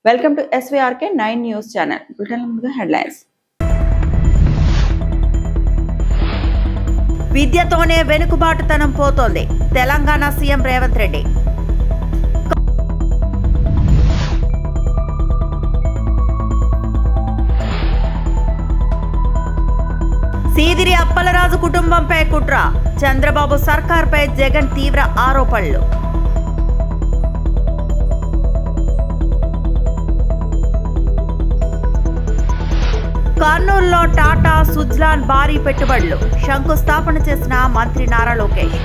Welcome to SVRK 9 news channel. Bulletin ముందుగా headlines. విద్యతోనే వెనుకబాటుతనం పోతోంది. Telangana CM Revanth Reddy. Seediri Appalaraju కుటుంబంపై కుట్ర. చంద్రబాబు సర్కార్పై జగన్ తీవ్ర ఆరోపణలు. కర్నూలులో టాటా సుజ్లాన్ భారీ పెట్టుబడులు. శంకుస్థాపన చేసిన మంత్రి నారా లోకేష్.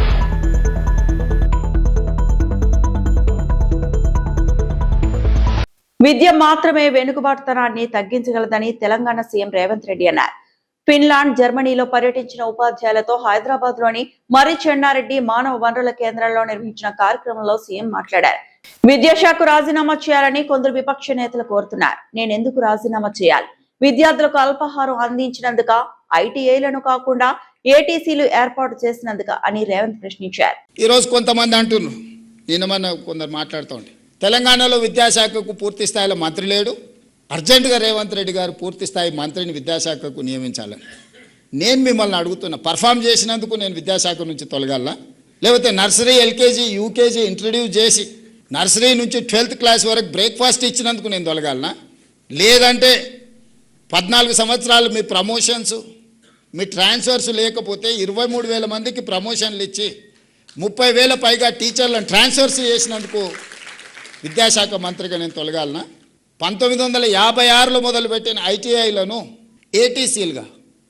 విద్య మాత్రమే వెనుకబాటుతనాన్ని తగ్గించగలదని తెలంగాణ సీఎం రేవంత్ రెడ్డి అన్నారు. ఫిన్లాండ్, జర్మనీలో పర్యటించిన ఉపాధ్యాయులతో హైదరాబాద్ లోని మర్రి చెన్నారెడ్డి మానవ వనరుల కేంద్రంలో నిర్వహించిన కార్యక్రమంలో సీఎం మాట్లాడారు. విద్యాశాఖకు రాజీనామా చేయాలని కొందరు విపక్ష నేతలు కోరుతున్నారు. నేనెందుకు రాజీనామా చేయాలి? విద్యార్థులకు అల్పాహారం అందించినందుక, ఐటీఐలను కాకుండా ఏటీసీలు ఏర్పాటు చేసినందుక అని రేవంత్ ప్రశ్నించారు. ఈ రోజు కొంతమంది అంటున్నారు, నిన్న కొందరు మాట్లాడుతోంది, తెలంగాణలో విద్యాశాఖకు పూర్తి స్థాయిలో మంత్రి లేడు, అర్జెంటుగా రేవంత్ రెడ్డి గారు పూర్తి స్థాయి మంత్రిని విద్యాశాఖకు నియమించాలని. నేను మిమ్మల్ని అడుగుతున్నా, పర్ఫామ్ చేసినందుకు నేను విద్యాశాఖ నుంచి తొలగాల, లేకపోతే నర్సరీ, ఎల్కేజీ, యూకేజీ ఇంట్రడ్యూస్ చేసి నర్సరీ నుంచి 12th క్లాస్ వరకు బ్రేక్ఫాస్ట్ ఇచ్చినందుకు నేను తొలగాలనా? లేదంటే 14 సంవత్సరాలు మీ ప్రమోషన్స్, మీ ట్రాన్స్ఫర్స్ లేకపోతే 23,000 మందికి ప్రమోషన్లు ఇచ్చి 30,000 పైగా టీచర్లను ట్రాన్స్ఫర్స్ చేసినందుకు విద్యాశాఖ మంత్రిగా నేను తొలగాలనా? 1956లో మొదలుపెట్టిన ఐటీఐలను ఏటీసీలుగా,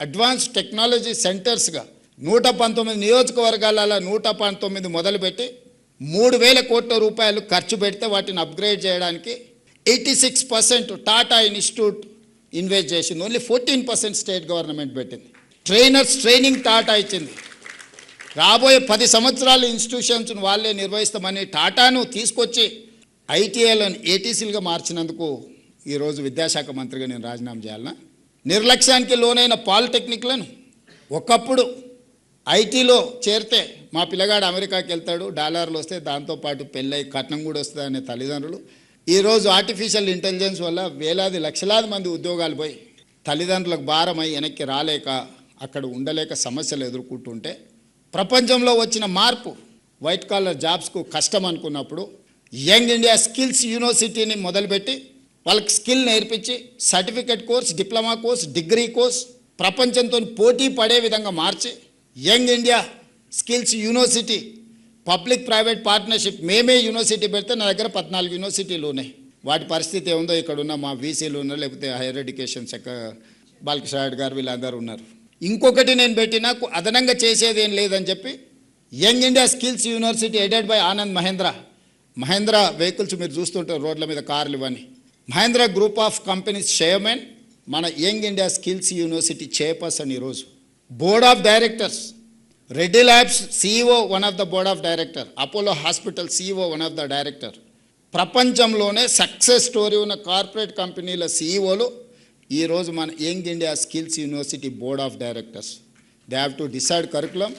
అడ్వాన్స్ టెక్నాలజీ సెంటర్స్గా 119 నియోజకవర్గాలలో 119 మొదలుపెట్టి 3,000 కోట్ల రూపాయలు ఖర్చు పెడితే వాటిని అప్గ్రేడ్ చేయడానికి 86% టాటా ఇన్స్టిట్యూట్ ఇన్వెస్ట్ చేసింది. ఓన్లీ 14% స్టేట్ గవర్నమెంట్ పెట్టింది. ట్రైనర్స్ ట్రైనింగ్ టాటా ఇచ్చింది. రాబోయే 10 సంవత్సరాలు ఇన్స్టిట్యూషన్స్ను వాళ్ళే నిర్వహిస్తామని టాటాను తీసుకొచ్చి ఐటీఐలను ఏటీసీలుగా మార్చినందుకు ఈరోజు విద్యాశాఖ మంత్రిగా నేను రాజీనామా చేయాలన్నా? నిర్లక్ష్యానికి లోనైన పాలిటెక్నిక్లను, ఒకప్పుడు ఐటీలో చేరితే మా పిల్లగాడు అమెరికాకి వెళ్తాడు, డాలర్లు వస్తే దాంతోపాటు పెళ్ళై కట్నం కూడా వస్తుంది అనే తల్లిదండ్రులు ఈరోజు ఆర్టిఫిషియల్ ఇంటెలిజెన్స్ వల్ల వేలాది లక్షలాది మంది ఉద్యోగాలు పోయి తల్లిదండ్రులకు భారమై వెనక్కి రాలేక, అక్కడ ఉండలేక సమస్యలు ఎదుర్కొంటుంటే, ప్రపంచంలో వచ్చిన మార్పు వైట్ కాలర్ జాబ్స్కు కష్టం అనుకున్నప్పుడు యంగ్ ఇండియా స్కిల్స్ యూనివర్సిటీని మొదలుపెట్టి వాళ్ళకి స్కిల్ నేర్పించి certificate course, diploma course, degree course ప్రపంచంతో పోటీ పడే విధంగా మార్చి young India skills university public private partnership, మేమే యూనివర్సిటీ పెడితే నా దగ్గర 14 యూనివర్సిటీలు ఉన్నాయి. వాటి పరిస్థితి ఏముందో ఇక్కడ ఉన్న మా వీసీలు ఉన్నారు, లేకపోతే హైయర్ ఎడ్యుకేషన్ శాఖ బాలకృష్ణ గారు వీళ్ళందరూ ఉన్నారు. ఇంకొకటి నేను పెట్టినా అదనంగా చేసేది ఏం లేదని చెప్పి young India skills university aided by Anand Mahindra vehicles మీరు చూస్తుంటారు రోడ్ల మీద, కార్లు ఇవన్నీ. Mahindra group of companies chairman, మన young India skills university chairperson. ఈరోజు board of directors, Reddy labs CEO one of the board of director, Apollo hospital CEO one of the director. ప్రపంచంలోనే success story ఉన్న కార్పొరేట్ కంపెనీల CEOలు ఈరోజు మన young India skills university board of directors. They have to decide curriculum,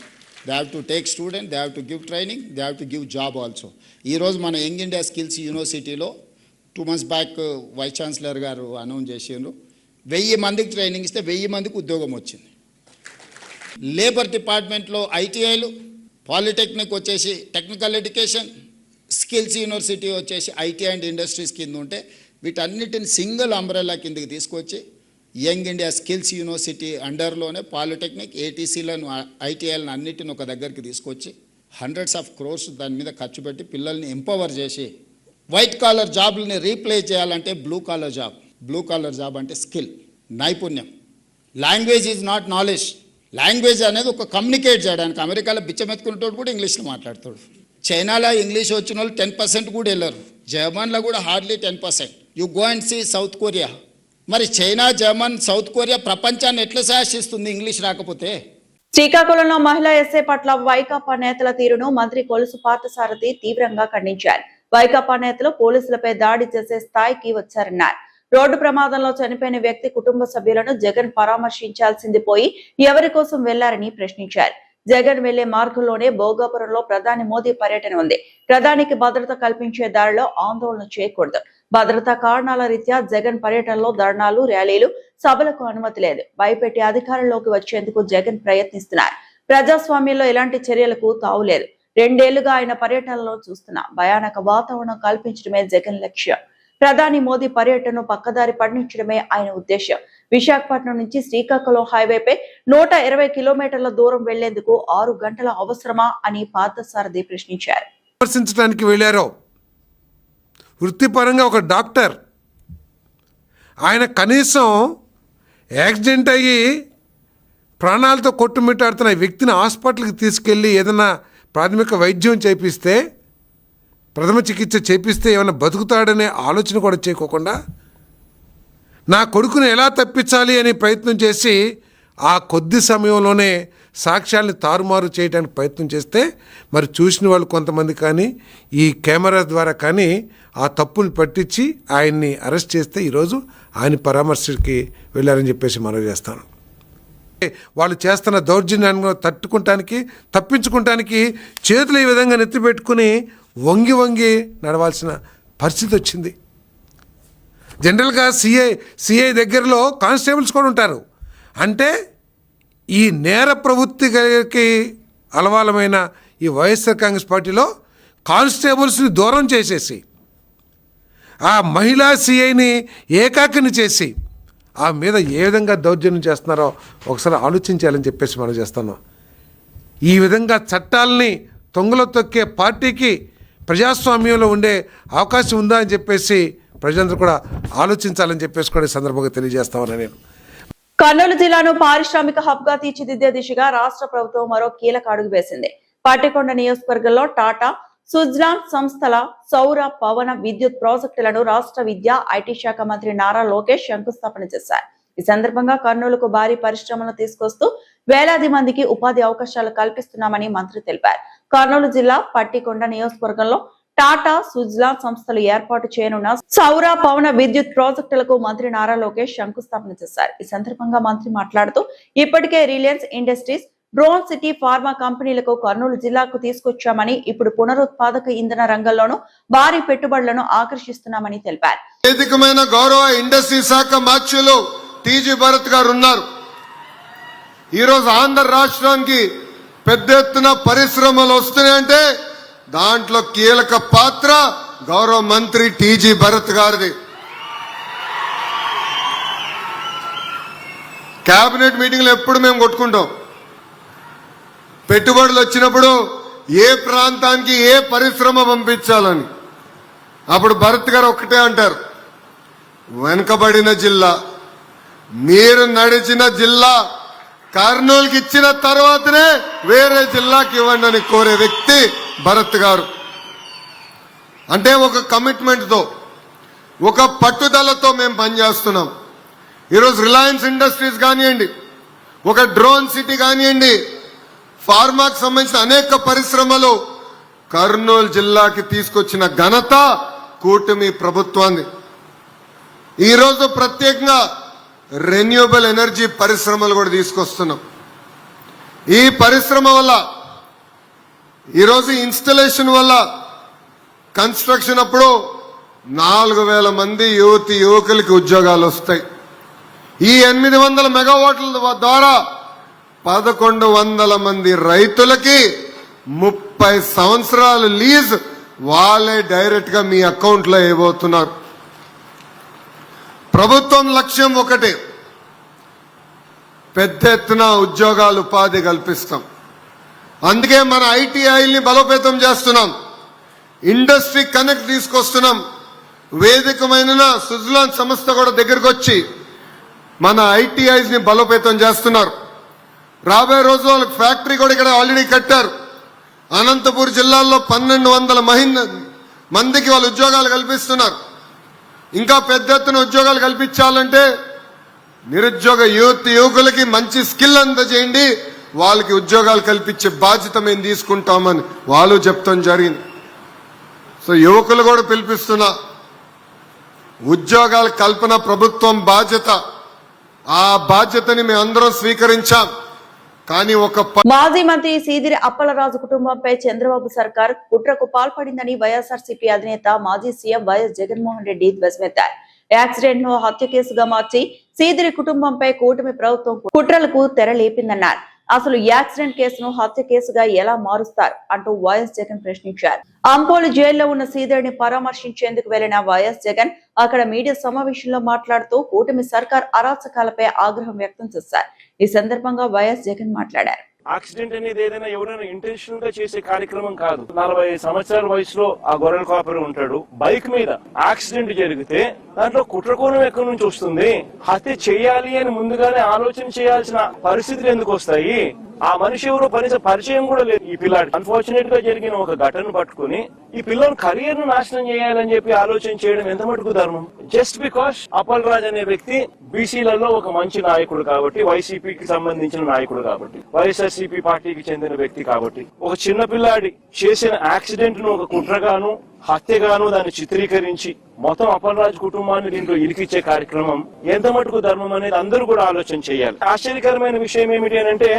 they have to take student, they have to give training, they have to give job also. ఈరోజు మన young India skills యూనివర్సిటీలో 2 months back vice chancellor గారు announce చేసిండ్రు, 1000 మందికి training ఇస్తే 1000 మందికి ఉద్యోగం వచ్చింది. లేబర్ డిపార్ట్మెంట్లో ఐటీఐలు, పాలిటెక్నిక్ వచ్చేసి టెక్నికల్ ఎడ్యుకేషన్, స్కిల్స్ యూనివర్సిటీ వచ్చేసి ఐటీ అండ్ ఇండస్ట్రీస్ కింద ఉంటే వీటన్నిటిని సింగిల్ అంబ్రెల్లా కిందకి తీసుకొచ్చి యంగ్ ఇండియా స్కిల్స్ యూనివర్సిటీ అండర్లోనే పాలిటెక్నిక్, ఏటీసీలను, ఐటీఐలను అన్నిటిని ఒక దగ్గరికి తీసుకొచ్చి hundreds of crores దాని మీద ఖర్చు పెట్టి పిల్లల్ని ఎంపవర్ చేసి వైట్ కాలర్ జాబ్లని రీప్లేస్ చేయాలంటే బ్లూ కాలర్ జాబ్ అంటే స్కిల్, నైపుణ్యం. Language is not knowledge. Language అనేది ఒక కమ్యూనికేట్ చేయడానికి. అమెరికాలో బిచ్చమెత్తుకునేటోడు కూడా ఇంగ్లీష్లో మాట్లాడతాడు. చైనాలో ఇంగ్లీష్ వచ్చిన వాళ్ళు 10% కూడా వెళ్ళరు. జర్మన్లో కూడా hardly 10%. You go and see South Korea. మరి చైనా, జర్మన్, సౌత్ కొరియా ప్రపంచాన్ని ఎట్లా శాసిస్తుంది ఇంగ్లీష్ రాకపోతే? శ్రీకాకుళంలో మహిళా ఎస్ఐ పట్ల వైకాపా నేతల తీరును మంత్రి కొలుసు పార్థసారథి తీవ్రంగా ఖండించారు. వైకాపా నేతలు పోలీసులపై దాడి చేసే స్థాయికి వచ్చారన్నారు. రోడ్డు ప్రమాదంలో చనిపోయిన వ్యక్తి కుటుంబ సభ్యులను జగన్ పరామర్శించాల్సింది పోయి ఎవరి కోసం వెళ్లారని ప్రశ్నించారు. జగన్ వెళ్లే మార్గంలోనే భోగాపురంలో ప్రధాని మోదీ పర్యటన ఉంది. ప్రధానికి భద్రత కల్పించే దారిలో ఆందోళన చేయకూడదు. భద్రతా కారణాల రీత్యా జగన్ పర్యటనలో ధర్నాలు, ర్యాలీలు, సభలకు అనుమతి లేదు. భయపెట్టి అధికారంలోకి వచ్చేందుకు జగన్ ప్రయత్నిస్తున్నారు. ప్రజాస్వామ్యంలో ఎలాంటి చర్యలకు తావులేదు. 2 ఏళ్లుగా ఆయన పర్యటనలో చూస్తున్న భయానక వాతావరణం కల్పించడమే జగన్ లక్ష్యం. ప్రధాని మోదీ పర్యటనను పక్కదారి పట్టించడమే ఆయన ఉద్దేశం. విశాఖపట్నం నుంచి శ్రీకాకుళం హైవేపై 120 కిలోమీటర్ల దూరం వెళ్లేందుకు 6 గంటల అవసరమా అని పార్థసారథి ప్రశ్నించారు. విమర్శించడానికి వెళ్ళారో వృత్తిపరంగా ఒక డాక్టర్, ఆయన కనీసం యాక్సిడెంట్ అయ్యి ప్రాణాలతో కొట్టుమిట్టాడుతున్న వ్యక్తిని హాస్పిటల్కి తీసుకెళ్ళి ఏదైనా ప్రాథమిక వైద్యం చేపిస్తే, ప్రథమ చికిత్స చేపిస్తే ఏమైనా బతుకుతాడనే ఆలోచన కూడా చేయకోకుండా నా కొడుకుని ఎలా తప్పించాలి అని ప్రయత్నం చేసి ఆ కొద్ది సమయంలోనే సాక్ష్యాల్ని తారుమారు చేయడానికి ప్రయత్నం చేస్తే, మరి చూసిన వాళ్ళు కొంతమంది కానీ ఈ కెమెరా ద్వారా కానీ ఆ తప్పుని పట్టించి ఆయన్ని అరెస్ట్ చేస్తే ఈరోజు ఆయన పరామర్శకి వెళ్ళారని చెప్పేసి మనవి చేస్తాను. వాళ్ళు చేస్తున్న దౌర్జన్యాన్ని తట్టుకుంటానికి, తప్పించుకుంటానికి చేతులు ఈ విధంగా నెత్తి పెట్టుకుని వంగి వంగి నడవాల్సిన పరిస్థితి వచ్చింది. జనరల్గా సిఐ దగ్గరలో కానిస్టేబుల్స్ కూడా ఉంటారు. అంటే ఈ నేర ప్రవృత్తికి అలవాలమైన ఈ వైఎస్ఆర్ కాంగ్రెస్ పార్టీలో కానిస్టేబుల్స్ని దూరం చేసేసి ఆ మహిళా సిఐని ఏకాకిని చేసి ఆ మీద ఏ విధంగా దౌర్జన్యం చేస్తున్నారో ఒకసారి ఆలోచించాలని చెప్పేసి మనం చేస్తున్నాం. ఈ విధంగా చట్టాలని తొంగలో తొక్కే పార్టీకి ప్రజాస్వామ్యంలో ఉండే అవకాశం ఉందా అని చెప్పేసి ప్రజలందరూ కూడా ఆలోచించాలని చెప్పేసి కూడా ఈ సందర్భంగా తెలియజేస్తామని నేను. కర్నూలు జిల్లాను పారిశ్రామిక హబ్ గా తీర్చిదిద్దే దిశగా రాష్ట్ర ప్రభుత్వం మరో కీలక అడుగు వేసింది. పాటికొండ నియోజకవర్గంలో టాటా, సుజ్లాన్ సంస్థల సౌర, పవన, విద్యుత్ ప్రాజెక్టులను రాష్ట్ర విద్యా, ఐటీ శాఖ మంత్రి నారా లోకేష్ శంకుస్థాపన చేశారు. ఈ సందర్భంగా కర్నూలుకు భారీ పరిశ్రమలను తీసుకొస్తూ వేలాది మందికి ఉపాధి అవకాశాలు కల్పిస్తున్నామని మంత్రి తెలిపారు. కర్నూలు జిల్లా పట్టికొండ నియోజకవర్గంలో టాటా, సుజ్లాన్ సంస్థలు ఏర్పాటు చేయనున్న సౌర, పవన, విద్యుత్ ప్రాజెక్టులకు మంత్రి నారా లోకేష్ శంకుస్థాపన చేశారు. ఈ సందర్భంగా మంత్రి మాట్లాడుతూ ఇప్పటికే Reliance industries, drone city, pharma కంపెనీలకు కర్నూలు జిల్లాకు తీసుకొచ్చామని, ఇప్పుడు పునరుత్పాదక ఇంధన రంగంలోనూ భారీ పెట్టుబడులను ఆకర్షిస్తున్నామని తెలిపారు. వేదికమైన గౌరవ ఇండస్ట్రీ శాఖ మార్చులు టీజీ భరత్ గారు ఉన్నారు. ఈరోజు ఆంధ్ర రాష్ట్రానికి పెద్ద ఎత్తున పరిశ్రమలు వస్తున్నాయంటే దాంట్లో కీలక పాత్ర గౌరవ మంత్రి టీజీ భరత్ గారిది. కేబినెట్ మీటింగ్లో ఎప్పుడు మేము కొట్టుకుంటాం, పెట్టుబడులు వచ్చినప్పుడు ఏ ప్రాంతానికి ఏ పరిశ్రమ పంపించాలని. అప్పుడు భరత్ గారు ఒక్కటే అంటారు, వెనుకబడిన జిల్లా, మీరు నడిచిన జిల్లా కర్నూలుకి ఇచ్చిన తర్వాతనే వేరే జిల్లాకి ఇవ్వండి అని కోరే వ్యక్తి భరత్ గారు. అంటే ఒక కమిట్మెంట్తో, ఒక పట్టుదలతో మేము పనిచేస్తున్నాం. ఈరోజు రిలయన్స్ ఇండస్ట్రీస్ కానివ్వండి, ఒక డ్రోన్ సిటీ కానివ్వండి, ఫార్మాకు సంబంధించిన అనేక పరిశ్రమలు కర్నూలు జిల్లాకి తీసుకొచ్చిన ఘనత కూటమి ప్రభుత్వాన్ని. ఈరోజు ప్రత్యేకంగా రెన్యూబుల్ ఎనర్జీ పరిశ్రమలు కూడా తీసుకొస్తున్నాం. ఈ పరిశ్రమ వల్ల ఈరోజు ఇన్స్టలేషన్ వల్ల కన్స్ట్రక్షన్ అప్పుడు 4,000 మంది యువకులకి ఉద్యోగాలు వస్తాయి. ఈ 800 మెగావాట్ల ద్వారా 1,100 మంది రైతులకి 30 సంవత్సరాలు లీజ్ వాళ్ళే డైరెక్ట్ గా మీ అకౌంట్ లో వేయబోతున్నారు. ప్రభుత్వం లక్ష్యం ఒకటే, పెద్ద ఎత్తున ఉద్యోగాలు, ఉపాధి కల్పిస్తాం. అందుకే మన ఐటీఐల్ని బలోపేతం చేస్తున్నాం, ఇండస్ట్రీ కనెక్ట్ తీసుకొస్తున్నాం. వేదికమైన సుజ్లాన్ సంస్థ కూడా దగ్గరకు వచ్చి మన ఐటీఐస్ ని బలోపేతం చేస్తున్నారు. రాబోయే రోజు వాళ్ళకి ఫ్యాక్టరీ కూడా ఇక్కడ ఆల్రెడీ కట్టారు. అనంతపూర్ జిల్లాలో 1,200 మందికి వాళ్ళు ఉద్యోగాలు కల్పిస్తున్నారు. ఇంకా పెద్ద ఎత్తున ఉద్యోగాలు కల్పించాలంటే నిరుద్యోగ యువకులకి మంచి స్కిల్ అందజేయండి, వాళ్ళకి ఉద్యోగాలు కల్పించే బాధ్యత మేము తీసుకుంటామని వాళ్ళు చెప్తాం జరిగింది. సో యువకులు కూడా పిలిపిస్తున్నా, ఉద్యోగాల కల్పన ప్రభుత్వం బాధ్యత. ఆ బాధ్యతని మేము అందరం స్వీకరించాం. కానీ ఒక మాజీ మంత్రి సీదిరి అప్పలరాజు కుటుంబంపై చంద్రబాబు సర్కార్ కుట్రకు పాల్పడిందని వైఎస్ఆర్సీపీ అధినేత మాజీ సీఎం వైఎస్ జగన్మోహన్ రెడ్డి ధ్వజమెత్తారు. యాక్సిడెంట్ ను హత్య కేసుగా మార్చి సీదిరి కుటుంబంపై కూటమి ప్రభుత్వం కుట్రలకు తెరలేపిందన్నారు. అసలు యాక్సిడెంట్ కేసును హత్య కేసుగా ఎలా మారుస్తారు అంటూ వైఎస్ జగన్ ప్రశ్నించారు. అంపోలి జైల్లో ఉన్న సీదిరిని పరామర్శించేందుకు వెళ్లిన వైఎస్ జగన్ అక్కడ మీడియా సమావేశంలో మాట్లాడుతూ కూటమి సర్కార్ అరాచకాలపై ఆగ్రహం వ్యక్తం చేశారు. ఈ సందర్భంగా వైఎస్ జగన్ మాట్లాడారు. యాక్సిడెంట్ అనేది ఏదైనా ఎవరైనా ఇంటెన్షనల్ గా చేసే కార్యక్రమం కాదు. 40 సంవత్సరాల వయసులో ఆ గొర్రెల కాపరి ఉంటాడు, బైక్ మీద యాక్సిడెంట్ జరిగితే దాంట్లో కుట్రకోణం ఎక్కడి నుంచి వస్తుంది? హత్య చేయాలి అని ముందుగానే ఆలోచన చేయాల్సిన పరిస్థితులు ఎందుకు వస్తాయి? ఆ మనిషి ఎవరో పరిచయం కూడా లేదు ఈ పిల్లాడి. అన్ఫార్చునేట్ గా జరిగిన ఒక ఘటన పట్టుకుని ఈ పిల్లని కెరియర్ ను నాశనం చేయాలని చెప్పి ఆలోచన చేయడం ఎంత మటుకు ధర్మం? జస్ట్ బికాస్ అప్పల్ రాజ్ అనే వ్యక్తి బీసీలలో ఒక మంచి నాయకుడు కాబట్టి, వైసీపీకి సంబంధించిన నాయకుడు కాబట్టి, వైఎస్ఆర్సీపీ పార్టీకి చెందిన వ్యక్తి కాబట్టి, ఒక చిన్న పిల్లాడి చేసిన యాక్సిడెంట్ ను ఒక కుట్రగాను హత్యగాను దాన్ని చిత్రీకరించి మొత్తం అప్పలరాజు కుటుంబాన్ని దీంట్లో ఇరికిచ్చే కార్యక్రమం ఎంత మటుకు ధర్మం అనేది అందరూ కూడా ఆలోచన చేయాలి. ఆశ్చర్యకరమైన విషయం ఏమిటి అంటే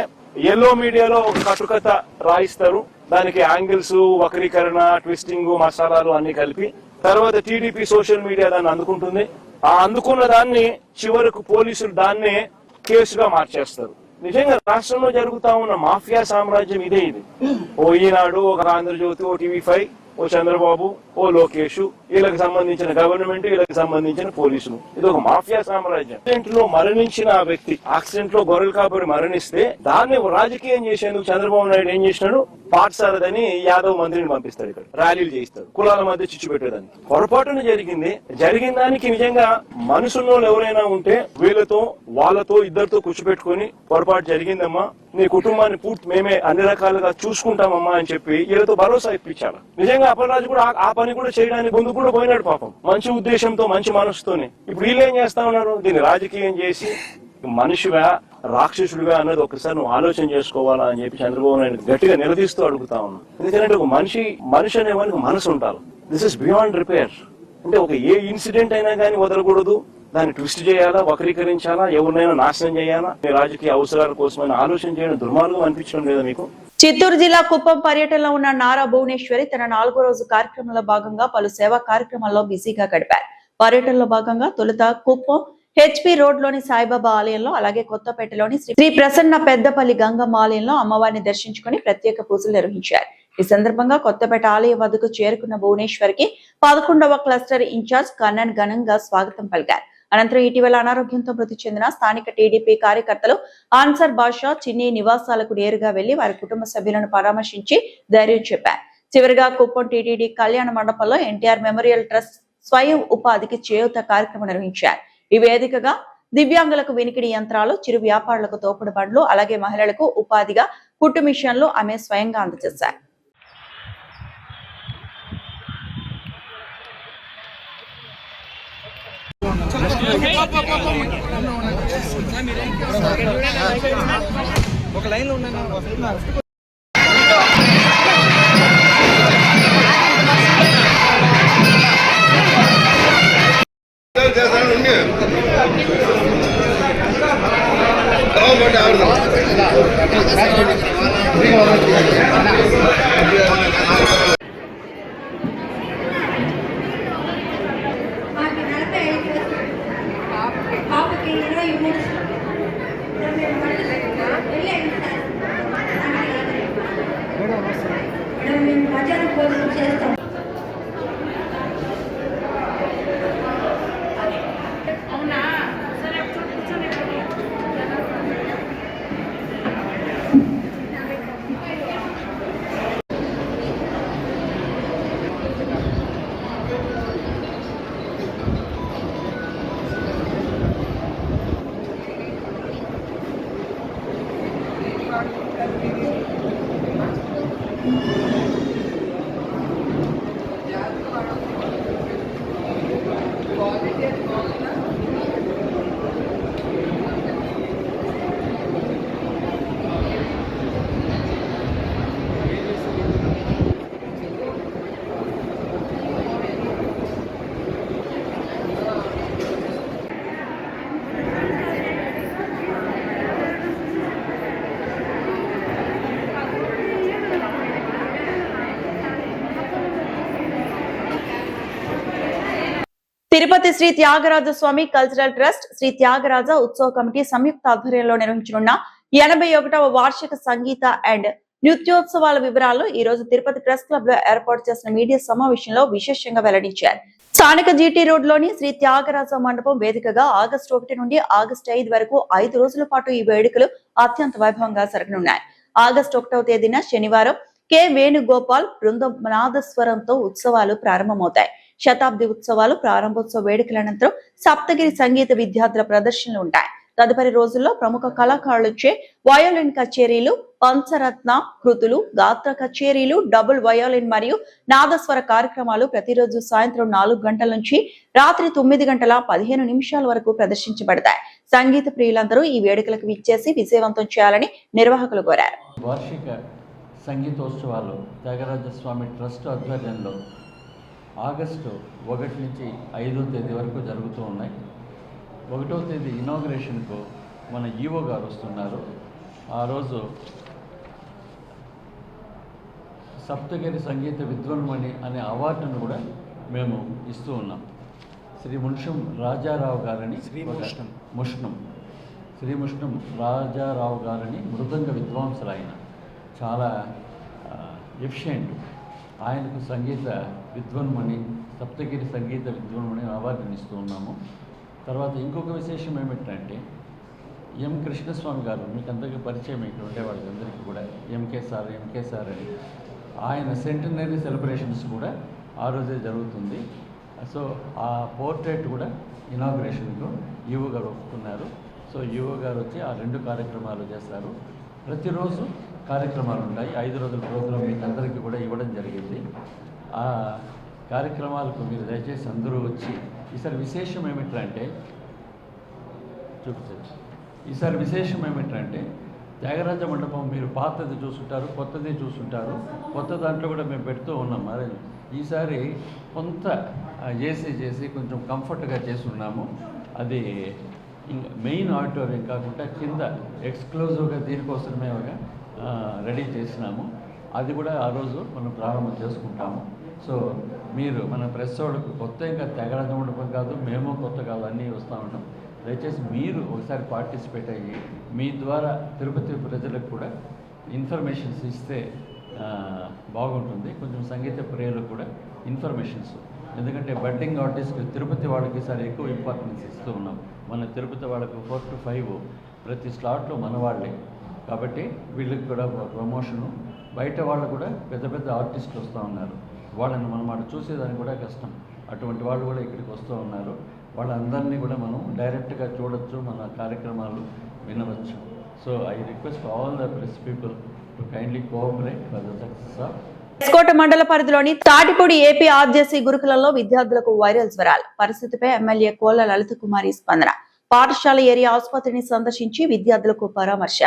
ఎల్లో మీడియాలో ఒక కట్టుకథ రాయిస్తారు, దానికి యాంగిల్స్, వక్రీకరణ, ట్విస్టింగ్, మసాలాలు అన్ని కలిపి తర్వాత టీడీపీ సోషల్ మీడియా దాన్ని అందుకుంటుంది. ఆ అందుకున్న దాన్ని చివరకు పోలీసులు దాన్నే కేసుగా మార్చేస్తారు. నిజంగా రాష్ట్రంలో జరుగుతా ఉన్న మాఫియా సామ్రాజ్యం ఇదే. ఇది ఓ ఈనాడు, ఒక ఆంధ్రజ్యోతి, ఓ టీవీ5, ఓ చంద్రబాబు, ఓ లోకేష్, వీళ్ళకి సంబంధించిన గవర్నమెంట్, వీళ్ళకి సంబంధించిన పోలీసులు, ఇది ఒక మాఫియా సామ్రాజ్యం. యాక్సిడెంట్ లో మరణించిన ఆ వ్యక్తి, యాక్సిడెంట్ లో గొర్రెల కాపరి మరణిస్తే దాన్ని రాజకీయం చేసేందుకు చంద్రబాబు నాయుడు ఏం చేసినాడు? పాఠశాలని యాదవ్ మంత్రిని పంపిస్తాడు, ఇక్కడ ర్యాలీలు చేయిస్తాడు, కులాల మధ్య చిచ్చు పెట్టేదాన్ని. పొరపాటున జరిగిన దానికి నిజంగా మనసున్న ఎవరైనా ఉంటే వీళ్ళతో వాళ్ళతో ఇద్దరితో కూర్చోబెట్టుకుని పొరపాటు జరిగిందమ్మా, నీ కుటుంబాన్ని పూర్తి మేమే అన్ని రకాలుగా చూసుకుంటామమ్మా అని చెప్పి వీళ్ళతో భరోసా ఇప్పించాలి. నిజంగా అప్పలరాజు కూడా ఆ పని కూడా చేయడానికి ముందు కూడా పోయినాడు పాపం, మంచి ఉద్దేశంతో, మంచి మనసుతోనే. ఇప్పుడు వీళ్ళు ఏం చేస్తా ఉన్నారు? దీన్ని రాజకీయం చేసి మనిషిగా రాక్షసుడిగా అన్నది ఒకసారి నువ్వు ఆలోచన చేసుకోవాలా అని చెప్పి చంద్రబాబు నాయుడు గట్టిగా నిలదీస్తూ అడుగుతా ఉన్నాను. ఎందుకంటే ఒక మనిషి అనేవానికి మనసు ఉండాలి. This is beyond repair. అంటే ఒక ఏ ఇన్సిడెంట్ అయినా కానీ వదలకూడదు, దాన్ని ట్విస్ట్ చేయాలా, వక్రీకరించాలా, ఎవరినైనా నాశనం చేయాలా, రాజకీయ అవసరాల కోసమైనా ఆలోచన చేయడం దుర్మార్గం అనిపించడం లేదా మీకు? చిత్తూరు జిల్లా కుప్పం పర్యటనలో ఉన్న నారా భువనేశ్వరి తన 4వ రోజు కార్యక్రమంలో భాగంగా పలు సేవా కార్యక్రమాల్లో బిజీగా గడిపారు. పర్యటనలో భాగంగా తొలుత కుప్పం హెచ్పి రోడ్ లోని సాయిబాబా ఆలయంలో, అలాగే కొత్తపేటలోని శ్రీ ప్రసన్న పెద్దపల్లి గంగమ్మ ఆలయంలో అమ్మవారిని దర్శించుకుని ప్రత్యేక పూజలు నిర్వహించారు. ఈ సందర్భంగా కొత్తపేట ఆలయం వద్దకు చేరుకున్న భువనేశ్వరికి 11వ క్లస్టర్ ఇన్ఛార్జ్ కన్నన్ ఘనంగా స్వాగతం పలికారు. అనంతరం ఇటీవల అనారోగ్యంతో మృతి చెందిన స్థానిక టీడీపీ కార్యకర్తలు ఆన్సర్ బాషా చిన్ని నివాసాలకు నేరుగా వెళ్లి వారి కుటుంబ సభ్యులను పరామర్శించి ధైర్యం చెప్పారు. చివరిగా కుప్పం టీటీడీ కళ్యాణ మండపంలో ఎన్టీఆర్ మెమోరియల్ ట్రస్ట్ స్వయం ఉపాధికి చేయూత కార్యక్రమం నిర్వహించారు. ఈ వేదికగా దివ్యాంగులకు వినికిడి యంత్రాలు, చిరు వ్యాపారులకు తోపుడు బండ్లు, అలాగే మహిళలకు ఉపాధిగా కుట్టు మిషన్లు ఆమె స్వయంగా అందజేశారు. ఒక లైన్ ఉన్నాను. తిరుపతి శ్రీ త్యాగరాజ స్వామి కల్చరల్ ట్రస్ట్, శ్రీ త్యాగరాజ ఉత్సవ కమిటీ సంయుక్త ఆధ్వర్యంలో నిర్వహించనున్న 81వ వార్షిక సంగీత అండ్ నృత్యోత్సవాల వివరాలను ఈ రోజు తిరుపతి ప్రెస్ క్లబ్ లో ఏర్పాటు చేసిన మీడియా సమావేశంలో విశేషంగా వెల్లడించారు. స్థానిక జీటీ రోడ్ లోని శ్రీ త్యాగరాజ మండపం వేదికగా ఆగస్టు 1 నుండి ఆగస్టు 5 వరకు 5 రోజుల పాటు ఈ వేడుకలు అత్యంత వైభవంగా జరగనున్నాయి. ఆగస్టు 1వ తేదీన శనివారం కె వేణుగోపాల్ బృందం నాదస్వరంతో ఉత్సవాలు ప్రారంభమవుతాయి. శతాబ్ది ఉత్సవాలు ప్రారంభోత్సవ వేడుకల అనంతరం సప్తగిరి సంగీత విద్యార్థుల ప్రదర్శనలు ఉంటాయి. తదుపరి రోజుల్లో ప్రముఖ కళాకారులచే వయోలిన్ కచేరీలు, పంచరత్న కృతులు, గాత్ర కచేరీలు, డబుల్ వయోలిన్ మరియు నాదస్వర కార్యక్రమాలు ప్రతిరోజు సాయంత్రం 4 గంటల నుంచి రాత్రి 9:15 వరకు ప్రదర్శించబడతాయి. సంగీత ప్రియులందరూ ఈ వేడుకలకు విచ్చేసి విజయవంతం చేయాలని నిర్వాహకులు కోరారు. వార్షిక సంగీతోత్సవాలు త్యాగరాజ స్వామి ట్రస్ట్ ఆధ్వర్యంలో ఆగస్టు 1 నుంచి 5వ తేదీ వరకు జరుగుతూ ఉన్నాయి. 1వ తేదీ ఇనాగ్రేషన్కు మన ఈవో గారు వస్తున్నారు. ఆ రోజు సప్తగిరి సంగీత విద్వన్మణి అనే అవార్డును కూడా మేము ఇస్తూ ఉన్నాం. శ్రీ ముష్ణం రాజారావు గారని శ్రీ ముష్ణం రాజారావు గారని మృదంగ విద్వాంసులు ఆయన చాలా ఎఫిషియెంట్. ఆయనకు సంగీత విద్వన్మణి, సప్తగిరి సంగీత విద్వన్మణి అవార్డుని ఇస్తూ ఉన్నాము. తర్వాత ఇంకొక విశేషం ఏమిటంటే ఎం కృష్ణస్వామి గారు, మీకు అందరికీ పరిచయం ఇక్కడ ఉండేవాళ్ళకి అందరికీ కూడా ఎంకే సార్ అని ఆయన సెంటనరీ సెలబ్రేషన్స్ కూడా ఆ రోజే జరుగుతుంది. సో ఆ పోర్ట్రేట్ కూడా ఇనాగ్రేషన్కు ఈవో గారు ఒప్పుకున్నారు. సో ఈవో గారు వచ్చి ఆ 2 కార్యక్రమాలు చేస్తారు. ప్రతిరోజు కార్యక్రమాలు ఉంటాయి. 5 రోజుల ప్రోగ్రాం మీకు అందరికీ కూడా ఇవ్వడం జరిగింది. ఆ కార్యక్రమాలకు మీరు దయచేసి అందరూ వచ్చి ఈసారి విశేషం ఏమిటంటే త్యాగరాజ మండపం మీరు పాతది చూసుంటారు, కొత్తది చూసుంటారు. కొత్త దాంట్లో కూడా మేము పెడుతూ ఉన్నాం. మరి ఈసారి కొంత చేసి కొంచెం కంఫర్ట్గా చేసి ఉన్నాము. అది మెయిన్ ఆడిటోరియం కాకుండా కింద ఎక్స్క్లూజివ్గా దీనికోసమే రెడీ చేసినాము. అది కూడా ఆ రోజు మనం ప్రారంభం చేసుకుంటాము. సో మీరు మన ప్రెస్ వాళ్ళకు కొత్త ఇంకా త్యాగరాజ మండపం కాదు, మేము కొత్త కాదు, అన్నీ వస్తూ ఉంటాం. దయచేసి మీరు ఒకసారి పార్టిసిపేట్ అయ్యి మీ ద్వారా తిరుపతి ప్రజలకు కూడా ఇన్ఫర్మేషన్స్ ఇస్తే బాగుంటుంది. కొంచెం సంగీత ప్రియులకు కూడా ఇన్ఫర్మేషన్స్, ఎందుకంటే బడ్డింగ్ ఆర్టిస్ట్ తిరుపతి వాళ్ళకి ఈసారి ఎక్కువ ఇంపార్టెన్స్ ఇస్తూ ఉన్నాం. మన తిరుపతి వాళ్ళకు 4 to 5 ప్రతి స్లాట్లో మన వాళ్ళే కాబట్టి వీళ్ళకి కూడా ప్రమోషను. బయట వాళ్ళు కూడా పెద్ద ఆర్టిస్టులు వస్తూ ఉన్నారు. వాళ్ళని మనం అటు చూసేదానికి కూడా కష్టం. అటువంటి వాళ్ళు కూడా ఇక్కడికి వస్తూ ఉన్నారు. వాళ్ళందరినీ కూడా మనం డైరెక్ట్గా చూడొచ్చు, మన కార్యక్రమాలు వినవచ్చు. So I request all the press people to kindly cooperate for the success of. S. Kota మండల పరిధిలోని తాటిపూడి ఏపీ ఆర్జేసీ గురుకులంలో విద్యార్థులకు వైరల్ జ్వరాలు. పరిస్థితిపై ఎమ్మెల్యే కోళ్ల లలిత కుమారి స్పందన. పాఠశాల ఏరియా ఆసుపత్రిని సందర్శించి విద్యార్థులకు పరామర్శ.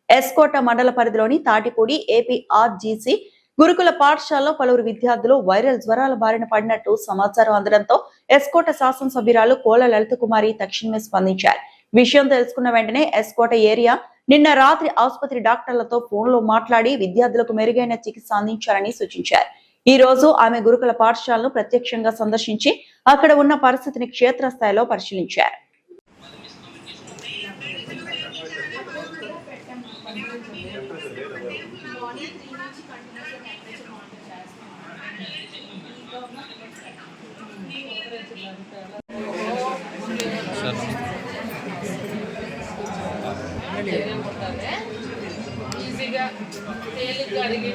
ఎస్కోట మండల పరిధిలోని తాటిపూడి ఏపీ ఆర్జీసీ గురుకుల పాఠశాలలో పలువురు విద్యార్థులు వైరల్ జ్వరాల బారిన పడినట్టు సమాచారం అందడంతో ఎస్కోట శాసనసభ్యురాలు కోళ్ల లలిత కుమారి తక్షణమే స్పందించారు. విషయం తెలుసుకున్న వెంటనే ఎస్కోట ఏరియా నిన్న రాత్రి ఆసుపత్రి డాక్టర్లతో ఫోన్లో మాట్లాడి విద్యార్థులకు మెరుగైన చికిత్స అందించాలని సూచించారు. ఈ రోజు ఆమె గురుకుల పాఠశాలను ప్రత్యక్షంగా సందర్శించి అక్కడ ఉన్న పరిస్థితిని క్షేత్రస్థాయిలో పరిశీలించారు. ఈజీగా తేలిగ్గా అడిగి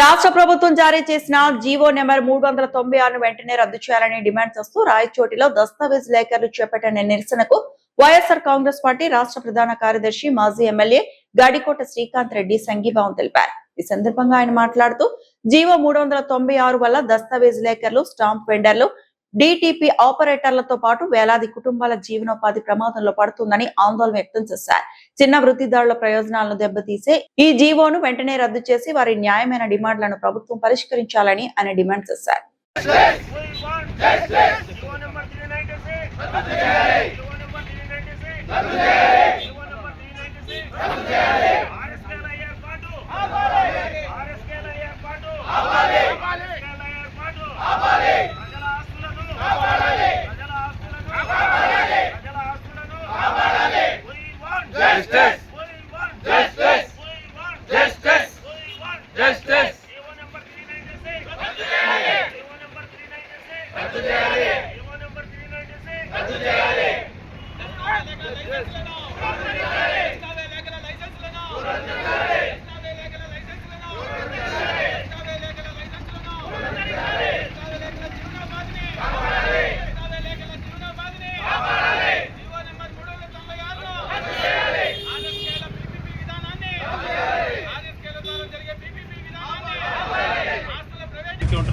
రాష్ట్ర ప్రభుత్వం జారీ చేసిన జీవో నెంబర్ 396 వెంటనే రద్దు చేయాలని డిమాండ్ చేస్తూ రాయచోటిలో దస్తావేజ్ లేఖలు చేపట్టిన నిరసనకు వైఎస్ఆర్ కాంగ్రెస్ పార్టీ రాష్ట్ర ప్రధాన కార్యదర్శి మాజీ ఎమ్మెల్యే గడికోట శ్రీకాంత్ రెడ్డి సంఘీభావం తెలిపారు. ఈ సందర్భంగా ఆయన మాట్లాడుతూ జీవో 396 వల్ల దస్తావేజ్ లేఖర్లు, స్టాంప్ వెండర్లు, డిటిపి ఆపరేటర్లతో పాటు వేలాది కుటుంబాల జీవనోపాధి ప్రమాదంలో పడుతుందని ఆందోళన వ్యక్తం చేశారు. చిన్న వృత్తిదారుల ప్రయోజనాలను దెబ్బతీసే ఈ జీవోను వెంటనే రద్దు చేసి వారి న్యాయమైన డిమాండ్లను ప్రభుత్వం పరిష్కరించాలని ఆయన డిమాండ్ చేశారు.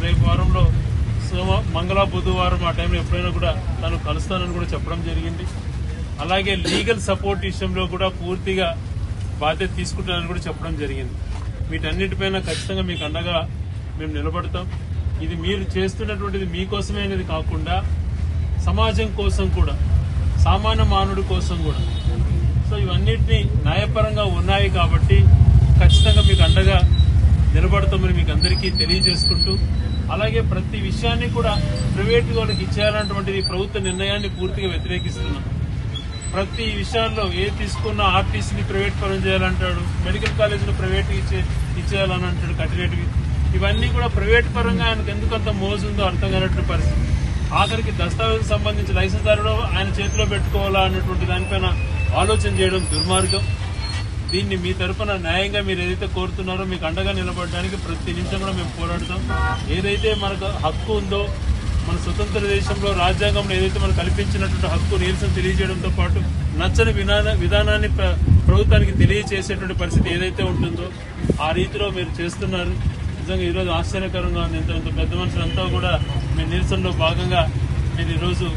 రేపు వారంలో మంగళ బుధవారం ఆ టైంలో ఎప్పుడైనా కూడా తను కలుస్తానని కూడా చెప్పడం జరిగింది. అలాగే లీగల్ సపోర్ట్ విషయంలో కూడా పూర్తిగా బాధ్యత తీసుకుంటానని కూడా చెప్పడం జరిగింది. వీటన్నిటిపైన ఖచ్చితంగా మీకు అండగా మేము నిలబడతాం. ఇది మీరు చేస్తున్నటువంటిది మీకోసమే అనేది కాకుండా సమాజం కోసం కూడా, సామాన్య మానవుడి కోసం కూడా. సో ఇవన్నిటినీ న్యాయపరంగా ఉన్నాయి కాబట్టి ఖచ్చితంగా మీకు అండగా నిలబడతామని మీకు అందరికీ తెలియజేసుకుంటూ, అలాగే ప్రతి విషయాన్ని కూడా ప్రైవేట్ వాళ్ళకి ఇచ్చేయాలన్నటువంటిది ప్రభుత్వ నిర్ణయాన్ని పూర్తిగా వ్యతిరేకిస్తున్నాం. ప్రతి విషయాల్లో ఏది తీసుకున్నా ఆర్టీసీని ప్రైవేట్ పరం చేయాలంటాడు, మెడికల్ కాలేజీని ప్రైవేట్ ఇచ్చేయాలని అంటాడు కట్టినట్టువి. ఇవన్నీ కూడా ప్రైవేట్ పరంగా ఆయనకు ఎందుకు అంత మోజు ఉందో అర్థం కానటువంటి పరిస్థితి. ఆఖరికి దస్తావేజుకు సంబంధించి లైసెన్స్ దారుడు ఆయన చేతిలో పెట్టుకోవాలా అన్నటువంటి దానిపైన ఆలోచన చేయడం దుర్మార్గం. దీన్ని మీ తరఫున న్యాయంగా మీరు ఏదైతే కోరుతున్నారో మీకు అండగా నిలబడడానికి ప్రతి నిమిషం కూడా మేము పోరాడతాం. ఏదైతే మనకు హక్కు ఉందో, మన స్వతంత్ర దేశంలో రాజ్యాంగంలో ఏదైతే మనకు కల్పించినటువంటి హక్కు నిరసన తెలియజేయడంతో పాటు నచ్చని విధానాన్ని ప్రభుత్వానికి తెలియజేసేటువంటి పరిస్థితి ఏదైతే ఉంటుందో ఆ రీతిలో మీరు చేస్తున్నారు. నిజంగా ఈరోజు ఆశ్చర్యకరంగా ఉంది. ఇంత పెద్ద మనుషులంతా కూడా మీ నిరసనలో భాగంగా మీరు ఈరోజు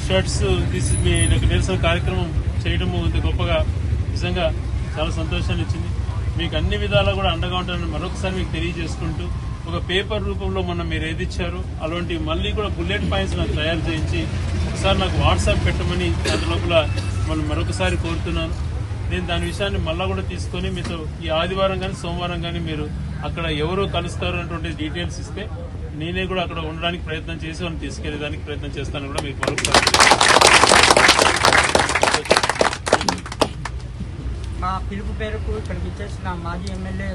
షర్ట్స్ తీసి మీ నిరసన కార్యక్రమం చేయడము ఇంత గొప్పగా నిజంగా చాలా సంతోషాన్ని ఇచ్చింది. మీకు అన్ని విధాలా కూడా అండగా ఉంటానని మరొకసారి మీకు తెలియజేసుకుంటూ, ఒక పేపర్ రూపంలో మొన్న మీరు ఏది ఇచ్చారో అలాంటి మళ్ళీ కూడా బుల్లెట్ పాయింట్స్ నాకు తయారు చేయించి ఒకసారి నాకు వాట్సాప్ పెట్టమని దాని లోపల మనం మరొకసారి కోరుతున్నాను. నేను దాని విషయాన్ని మళ్ళా కూడా తీసుకొని మీతో ఈ ఆదివారం కానీ సోమవారం కానీ మీరు అక్కడ ఎవరు కలుస్తారు అన్నటువంటి డీటెయిల్స్ ఇస్తే నేనే కూడా అక్కడ ఉండడానికి ప్రయత్నం చేసి వాళ్ళని తీసుకెళ్లేదానికి ప్రయత్నం చేస్తాను కూడా మీకు మరొకసారి. మా పిలుపు పేరుకు ఇక్కడికి ఇచ్చేసిన మాజీ ఎమ్మెల్యే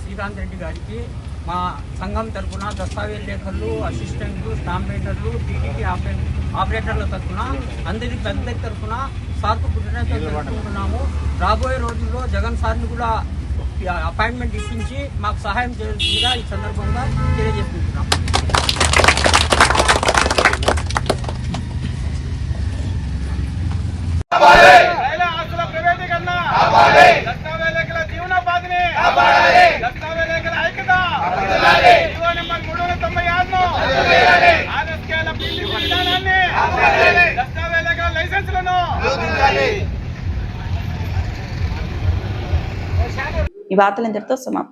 శ్రీకాంత్ రెడ్డి గారికి మా సంఘం తరఫున దస్తావేజ్ లేఖర్లు, అసిస్టెంట్లు, స్టాంప్ రైటర్లు, టీటీటీ ఆపరేటర్ల తరఫున అందరి పెద్ద తరఫున సార్కు పుట్టినరోజు జరుపుకుంటున్నాము. రాబోయే రోజుల్లో జగన్ సార్ని కూడా అపాయింట్మెంట్ ఇప్పించి మాకు సహాయం చేయాల్సిందిగా ఈ సందర్భంగా తెలియజేసుకుంటున్నాం. ఈ వార్తలు ఇంతటితో సమాప్తం.